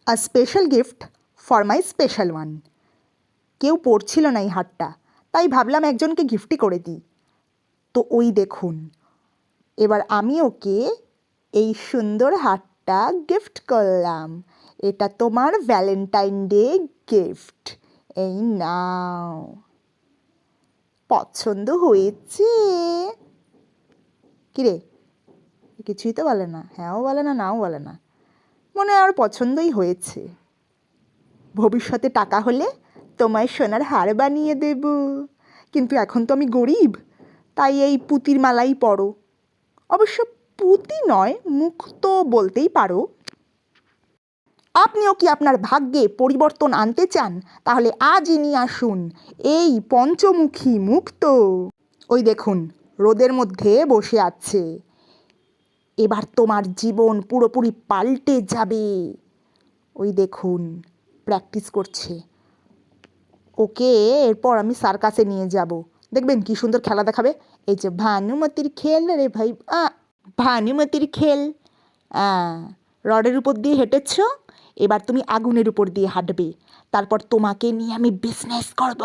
A special gift for my special one. কেউ পরছিল না এই হারটা, তাই ভাবলাম একজনকে গিফটই করে দিই। তো ওই দেখুন, এবার আমি ওকে এই সুন্দর হারটা গিফট করলাম। এটা তোমার ভ্যালেন্টাইন ডে গিফট। এই নাও। পছন্দ হয়েছে? কিরে, কিছুই তো বলে না, হ্যাঁও বলে না, নাও বলে না। মনে হয় আর পছন্দই হয়েছে। ভবিষ্যতে টাকা হলে তোমায় সোনার হার বানিয়ে দেব, কিন্তু এখন তো আমি গরিব, তাই এই পুঁতির মালাই পরো। অবশ্য পুঁতি নয়, মুক্তো বলতেই পারো। আপনিও কি আপনার ভাগ্যে পরিবর্তন আনতে চান? তাহলে আজই নিয়ে আসুন এই পঞ্চমুখী মুক্তো। ওই দেখুন, রোদের মধ্যে বসে আছে। এবার তোমার জীবন পুরোপুরি পাল্টে যাবে। ওই দেখুন, প্র্যাকটিস করছে। ওকে এরপর আমি সার্কাসে নিয়ে যাব। দেখবেন কি সুন্দর খেলা দেখাবে। এই যে ভানুমতির খেল রে ভাই, ভানুমতির খেল। রডের উপর দিয়ে হেঁটেছ, এবার তুমি আগুনের উপর দিয়ে হাঁটবে। তারপর তোমাকে নিয়ে আমি বিজনেস করব।